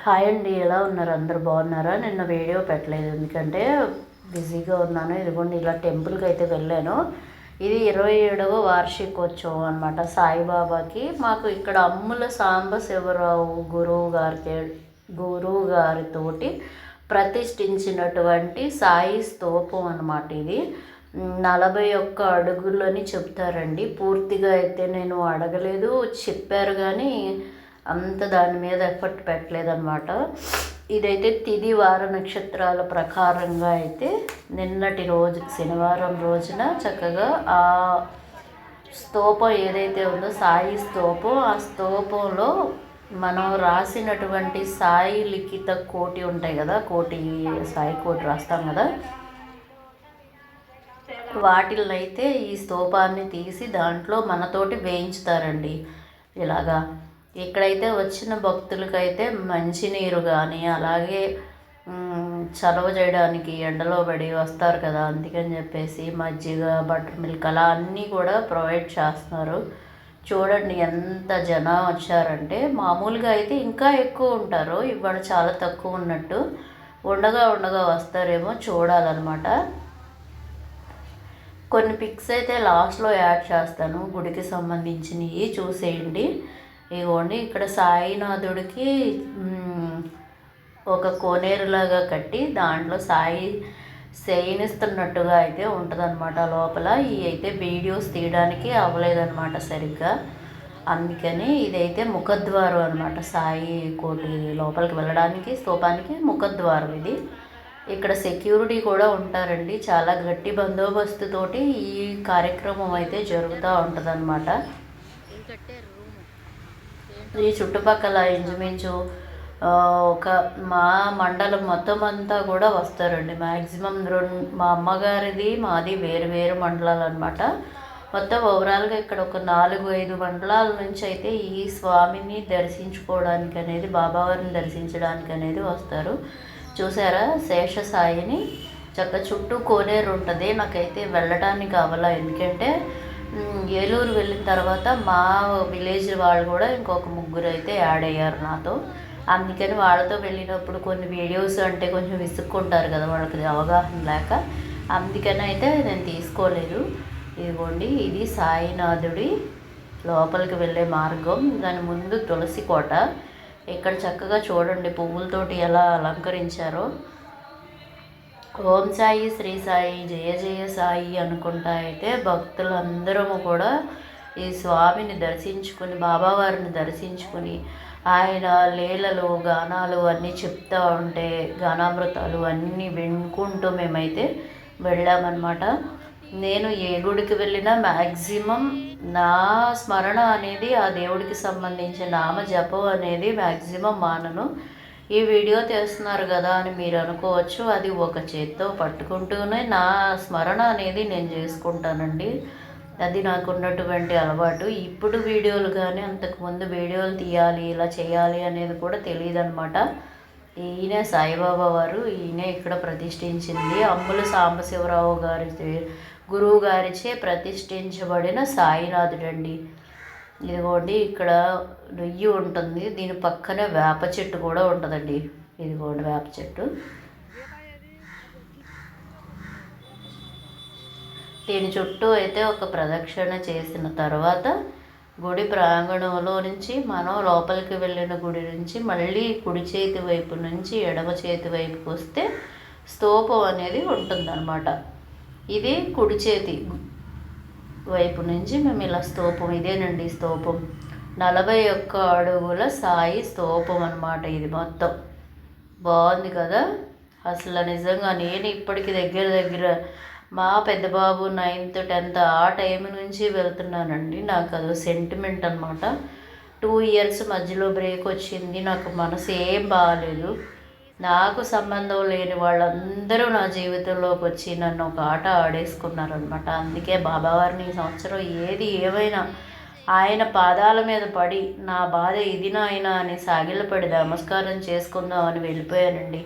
Hi అండి, ఎలా ఉన్నారు? అందరు బాగున్నారా? నిన్న వీడియో పెట్టలేదు ఎందుకంటే బిజీగా ఉన్నాను. ఇదిగోండి ఇలా టెంపుల్కి అయితే వెళ్ళాను. ఇది 27వ వార్షికోత్సవం అనమాట సాయిబాబాకి. మాకు ఇక్కడ అమ్ముల సాంబశివరావు గురువు గారితోటి ప్రతిష్ఠించినటువంటి సాయి స్తూపం అనమాట. ఇది 41 అడుగులని చెప్తారండి. పూర్తిగా అయితే నేను అడగలేదు, చెప్పారు కానీ అంత దాని మీద ఎఫర్ట్ పెట్టలేదన్నమాట. ఇదైతే తిది వార నక్షత్రాల ప్రకారంగా అయితే నిన్నటి రోజు శనివారం రోజున చక్కగా ఆ స్తూపం ఏదైతే ఉందో సాయి స్తూపం, ఆ స్తూపంలో మనం రాసినటువంటి సాయి లిఖిత కోటి ఉంటాయి కదా, కోటి సాయి కోటి రాస్తాం కదా, వాటిల్లో అయితే ఈ స్తూపాన్ని తీసి దాంట్లో మనతోటి వేయించుతారండి. ఇలాగా ఇక్కడైతే వచ్చిన భక్తులకైతే మంచినీరు కానీ అలాగే చలవ చేయడానికి ఎండలో పడి వస్తారు కదా, అందుకని చెప్పేసి మజ్జిగ, బటర్ మిల్క్ అలా అన్నీ కూడా ప్రొవైడ్ చేస్తున్నారు. చూడండి ఎంత జనం వచ్చారంటే. మామూలుగా అయితే ఇంకా ఎక్కువ ఉంటారు, ఇవాళ చాలా తక్కువ ఉన్నట్టు. ఉండగా వస్తారేమో చూడాలన్నమాట. కొన్ని పిక్స్ అయితే లాస్ట్లో యాడ్ చేస్తాను గుడికి సంబంధించినవి, చూసేయండి. ఇదిగోండి ఇక్కడ సాయినాథుడికి ఒక కోనేరులాగా కట్టి దాంట్లో సాయి శయనిస్తున్నట్టుగా అయితే ఉంటుందన్నమాట లోపల. ఇవి అయితే వీడియోస్ తీయడానికి అవ్వలేదన్నమాట సరిగ్గా, అందుకని ఇదైతే ముఖద్వారం అనమాట. సాయి కోటి లోపలికి వెళ్ళడానికి స్తూపానికి ముఖద్వారం ఇది. ఇక్కడ సెక్యూరిటీ కూడా ఉంటారండి, చాలా గట్టి బందోబస్తుతోటి ఈ కార్యక్రమం అయితే జరుగుతూ ఉంటుందన్నమాట. ఈ చుట్టుపక్కల ఇంచుమించు ఒక మా మండలం మొత్తం అంతా కూడా వస్తారండి. మ్యాక్సిమం మా అమ్మగారిది మాది వేరు వేరు మండలాలు అనమాట. మొత్తం ఓవరాల్గా ఇక్కడ ఒక 4-5 మండలాల నుంచి అయితే ఈ స్వామిని దర్శించుకోవడానికి అనేది, బాబావారిని దర్శించడానికి అనేది వస్తారు. చూసారా శేషసాయిని చక్క చుట్టూ కోనేరు ఉంటుంది. నాకైతే వెళ్ళడానికి అవ్వలా, ఎందుకంటే ఏలూరు వెళ్ళిన తర్వాత మా విలేజ్ వాళ్ళు కూడా ఇంకొక 3 అయితే యాడ్ అయ్యారు నాతో. అందుకని వాళ్ళతో వెళ్ళినప్పుడు కొన్ని వీడియోస్ అంటే కొంచెం విసుక్కుంటారు కదా, వాళ్ళకి అవగాహన లేక, అందుకని అయితే నేను తీసుకోలేదు. ఇదిగోండి ఇది సాయినాథుడి లోపలికి వెళ్ళే మార్గం. దాని ముందు తులసి కోట. ఇక్కడ చక్కగా చూడండి పువ్వులతోటి ఎలా అలంకరించారో. ఓం సాయి, శ్రీ సాయి, జయ జయ సాయి అనుకుంటా అయితే భక్తులందరము కూడా ఈ స్వామిని దర్శించుకుని, బాబావారిని దర్శించుకుని, ఆయన లీలలు గానాలు అన్నీ చెప్తూ ఉంటే గానామృతాలు అన్నీ వినుకుంటూ మేమైతే వెళ్ళామన్నమాట. నేను ఏ గుడికి వెళ్ళినా మ్యాక్సిమం నా స్మరణ అనేది ఆ దేవుడికి సంబంధించిన నామ జపం అనేది మ్యాక్సిమం మానను. ఈ వీడియో చేస్తున్నారు కదా అని మీరు అనుకోవచ్చు, అది ఒక చేత్తో పట్టుకుంటూనే నా స్మరణ అనేది నేను చేసుకుంటానండి. అది నాకు ఉన్నటువంటి అలవాటు. ఇప్పుడు వీడియోలు కానీ అంతకుముందు వీడియోలు తీయాలి ఇలా చేయాలి అనేది కూడా తెలియదు అనమాట. ఈయన సాయిబాబా వారు, ఈయన ఇక్కడ ప్రతిష్ఠించింది అమ్ముల సాంబశివరావు గురువు గారిచే ప్రతిష్ఠించబడిన సాయినాథుడండి. ఇదిగోండి ఇక్కడ రొయ్యి ఉంటుంది, దీని పక్కనే వేప చెట్టు కూడా ఉంటుందండి. ఇదిగోండి వేప చెట్టు. దీని చుట్టూ అయితే ఒక ప్రదక్షిణ చేసిన తర్వాత గుడి ప్రాంగణంలో నుంచి మనం లోపలికి వెళ్ళిన గుడి నుంచి మళ్ళీ కుడి చేతి వైపు నుంచి ఎడమ చేతి వైపుకి వస్తే స్తూపం అనేది ఉంటుందన్నమాట. ఇది కుడి చేతి వైపు నుంచి మేము ఇలా స్తూపం, ఇదేనండి స్తూపం. 41 అడుగుల సాయి స్తూపం అనమాట. ఇది మొత్తం బాగుంది కదా అసలు. నిజంగా నేను ఇప్పటికి దగ్గర మా పెద్ద బాబు 9th 10th ఆ టైం నుంచి వెళ్తున్నానండి. నాకు అది సెంటిమెంట్ అనమాట. 2 years మధ్యలో బ్రేక్ వచ్చింది, నాకు మనసు ఏం బాగాలేదు. నాకు సంబంధం లేని వాళ్ళందరూ నా జీవితంలోకి వచ్చి నన్ను ఒక ఆట ఆడేసుకున్నారనమాట. అందుకే బాబావారిని ఈ సంవత్సరం ఏది ఏమైనా ఆయన పాదాల మీద పడి నా బాధ ఇది నాయన అని సాగిలపడి నమస్కారం చేసుకుందాం అని వెళ్ళిపోయానండి.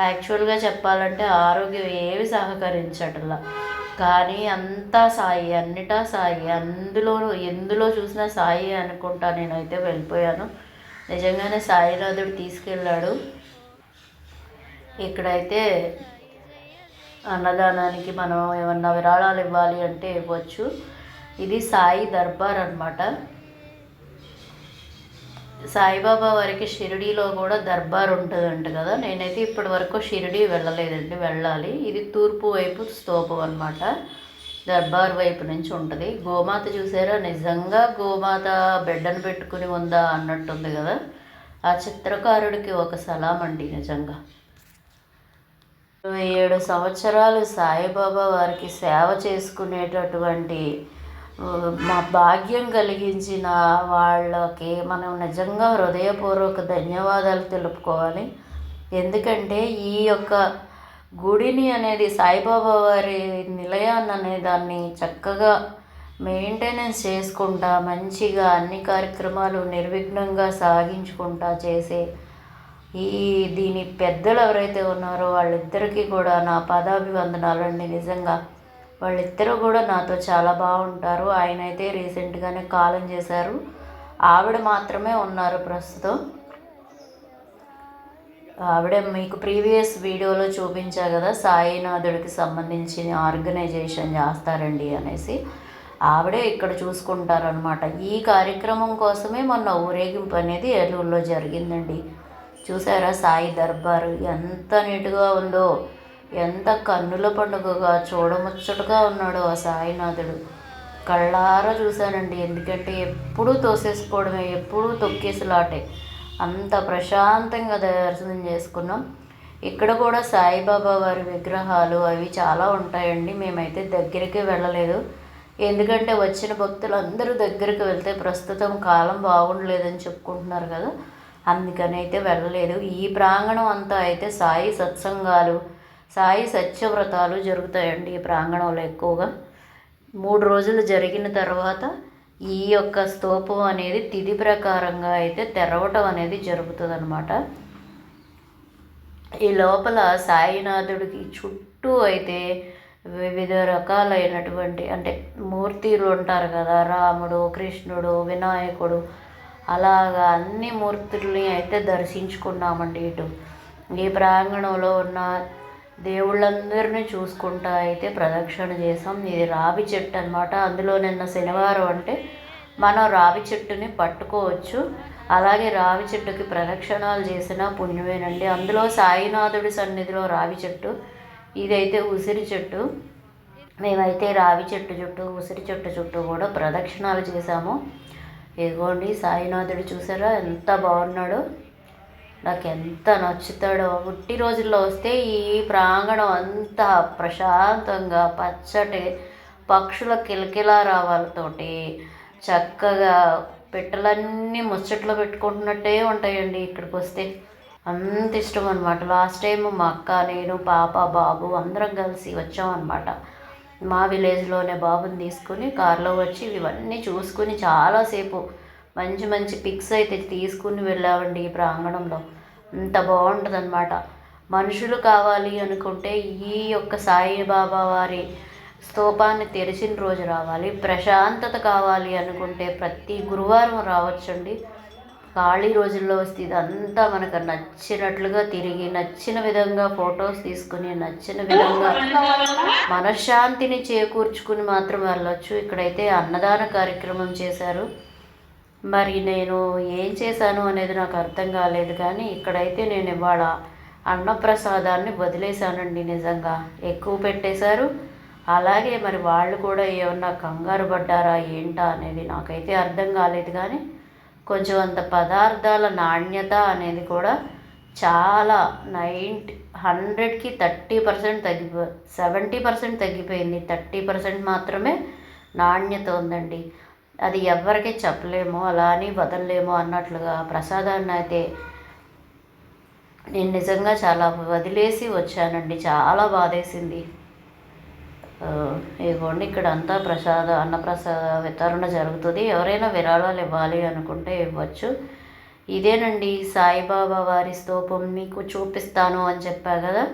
యాక్చువల్గా చెప్పాలంటే ఆరోగ్యం ఏవి సహకరించట్లా, కానీ అంతా సాయి, అన్నిటా సాయి, ఎందులో చూసినా సాయి అనుకుంటా నేనైతే వెళ్ళిపోయాను. నిజంగానే సాయినాథుడు తీసుకెళ్ళాడు. ఇక్కడైతే అన్నదానానికి మనం ఏమన్నా విరాళాలు ఇవ్వాలి అంటే ఇవ్వచ్చు. ఇది సాయి దర్బార్ అనమాట. సాయిబాబా వారికి షిరిడీలో కూడా దర్బార్ ఉంటుందంట కదా. నేనైతే ఇప్పటి వరకు షిరిడీ వెళ్ళలేదండి, వెళ్ళాలి. ఇది తూర్పు వైపు స్తూపం అనమాట, దర్బార్ వైపు నుంచి ఉంటుంది. గోమాత చూసారా, నిజంగా గోమాత బిడ్డను పెట్టుకుని ఉందా అన్నట్టుంది కదా. ఆ చిత్రకారుడికి ఒక సలాం అండి నిజంగా. 27 సంవత్సరాలు సాయిబాబా వారికి సేవ చేసుకునేటటువంటి మా భాగ్యం కలిగించిన వాళ్ళకి మనం నిజంగా హృదయపూర్వక ధన్యవాదాలు తెలుపుకోవాలి. ఎందుకంటే ఈ యొక్క గుడిని అనేది సాయిబాబా వారి నిలయాన్ని అనే దాన్ని చక్కగా మెయింటెనెన్స్ చేసుకుంటా మంచిగా అన్ని కార్యక్రమాలు నిర్విఘ్నంగా సాగించుకుంటా చేసే దీని పెద్దలు ఎవరైతే ఉన్నారో వాళ్ళిద్దరికీ కూడా నా పాదాభివందనాలండి. నిజంగా వాళ్ళిద్దరూ కూడా నాతో చాలా బాగుంటారు. ఆయన అయితే రీసెంట్గానే కాలం చేశారు, ఆవిడ మాత్రమే ఉన్నారు ప్రస్తుతం. ఆవిడ మీకు ప్రీవియస్ వీడియోలో చూపించా కదా, సాయినాథుడికి సంబంధించిన ఆర్గనైజేషన్ చేస్తారండి అనేసి. ఆవిడే ఇక్కడ చూసుకుంటారనమాట. ఈ కార్యక్రమం కోసమే మొన్న ఊరేగింపు అనేది ఏలూరులో జరిగిందండి. చూసారా సాయి దర్బారు ఎంత నీట్గా ఉందో, ఎంత కన్నుల పండుగగా చూడముచ్చటగా ఉన్నాడో ఆ సాయినాథుడు. కళ్ళారా చూశానండి. ఎందుకంటే ఎప్పుడూ తోసేసుకోవడమే, ఎప్పుడూ తొక్కేసులాటే, అంత ప్రశాంతంగా దర్శనం చేసుకున్నాం. ఇక్కడ కూడా సాయిబాబా వారి విగ్రహాలు అవి చాలా ఉంటాయండి. మేమైతే దగ్గరికి వెళ్ళలేదు, ఎందుకంటే వచ్చిన భక్తులు అందరూ దగ్గరికి వెళ్తే ప్రస్తుతం కాలం బాగుండలేదని చెప్పుకుంటున్నారు కదా, అందుకని అయితే వెళ్ళలేదు. ఈ ప్రాంగణం అంతా అయితే సాయి సత్సంగాలు, సాయి సత్యవ్రతాలు జరుగుతాయండి ఈ ప్రాంగణంలో ఎక్కువగా. 3 రోజులు జరిగిన తర్వాత ఈ యొక్క స్తూపం అనేది తిథి ప్రకారంగా అయితే తెరవటం అనేది జరుగుతుంది అనమాట. ఈ లోపల సాయినాథుడికి చుట్టూ అయితే వివిధ రకాలైనటువంటి అంటే మూర్తులు ఉంటారు కదా, రాముడు, కృష్ణుడు, వినాయకుడు, అలాగా అన్ని మూర్తుల్ని అయితే దర్శించుకున్నామండి. ఇటు ఈ ప్రాంగణంలో ఉన్న దేవుళ్ళందరినీ చూసుకుంటా అయితే ప్రదక్షిణ చేసాం. ఇది రావి చెట్టు అనమాట. అందులో నిన్న శనివారం అంటే మనం రావి చెట్టుని పట్టుకోవచ్చు. అలాగే రావి చెట్టుకి ప్రదక్షిణాలు చేసిన పుణ్యమేనండి. అందులో సాయినాథుడి సన్నిధిలో రావి చెట్టు, ఇదైతే ఉసిరి చెట్టు. మేమైతే రావి చెట్టు చుట్టూ, ఉసిరి చెట్టు చుట్టూ కూడా ప్రదక్షిణాలు చేశాము. ఇదిగోండి సాయినాథుడు చూసారా ఎంత బాగున్నాడో, నాకు ఎంత నచ్చుతాడో. పుట్టి రోజుల్లో వస్తే ఈ ప్రాంగణం అంతా ప్రశాంతంగా పచ్చటి పక్షుల కిలకిలా రావాలతోటి చక్కగా పెట్టెలన్నీ ముచ్చట్లో పెట్టుకుంటున్నట్టే ఉంటాయండి. ఇక్కడికి వస్తే అంత ఇష్టం అనమాట. లాస్ట్ టైం మా అక్క, నేను, పాప, బాబు అందరం కలిసి వచ్చామన్నమాట. మా విలేజ్లోనే బాబుని తీసుకుని కారులో వచ్చి ఇవన్నీ చూసుకుని చాలాసేపు మంచి మంచి పిక్స్ అయితే తీసుకుని వెళ్ళామండి. ఈ ప్రాంగణంలో అంత బాగుంటుంది అనమాట. మనుషులు కావాలి అనుకుంటే ఈ యొక్క సాయిబాబా వారి స్తూపాన్ని తెరిచిన రోజు రావాలి. ప్రశాంతత కావాలి అనుకుంటే ప్రతి గురువారం రావచ్చండి. ఖాళీ రోజుల్లో వస్తే ఇదంతా మనకు నచ్చినట్లుగా తిరిగి, నచ్చిన విధంగా ఫొటోస్ తీసుకుని, నచ్చిన విధంగా మనశ్శాంతిని చేకూర్చుకుని మాత్రం వెళ్ళొచ్చు. ఇక్కడైతే అన్నదాన కార్యక్రమం చేశారు. మరి నేను ఏం చేశాను అనేది నాకు అర్థం కాలేదు, కానీ ఇక్కడైతే నేను ఇవాళ అన్నప్రసాదాన్ని వదిలేశానండి. నిజంగా ఎక్కువ పెట్టేశారు. అలాగే మరి వాళ్ళు కూడా ఏమన్నా కంగారు పడ్డారా ఏంటా అనేది నాకైతే అర్థం కాలేదు. కానీ కొంచెం అంత పదార్థాల నాణ్యత అనేది కూడా చాలా 100కి 30% 70% తగ్గిపోయింది. 30% మాత్రమే నాణ్యత ఉందండి. అది ఎవరికీ చెప్పలేము, అలా అని వదలలేము అన్నట్లుగా ప్రసాదాన్ని అయితే నేను నిజంగా చాలా వదిలేసి వచ్చానండి. చాలా బాధేసింది. ఇదిగోండి ఇక్కడ అంతా అన్నప్రసాద వితరణ జరుగుతుంది. ఎవరైనా విరాళాలు ఇవ్వాలి అనుకుంటే ఇవ్వచ్చు. ఇదేనండి సాయిబాబా వారి స్తూపం. మీకు చూపిస్తాను అని చెప్పా కదా,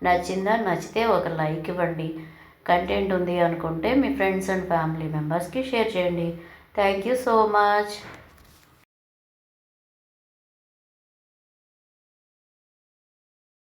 నచ్చిందా? నచ్చితే ఒక లైక్ ఇవ్వండి. కంటెంట్ ఉంది అనుకుంటే మీ ఫ్రెండ్స్ అండ్ ఫ్యామిలీ మెంబర్స్కి షేర్ చేయండి. Thank you so much.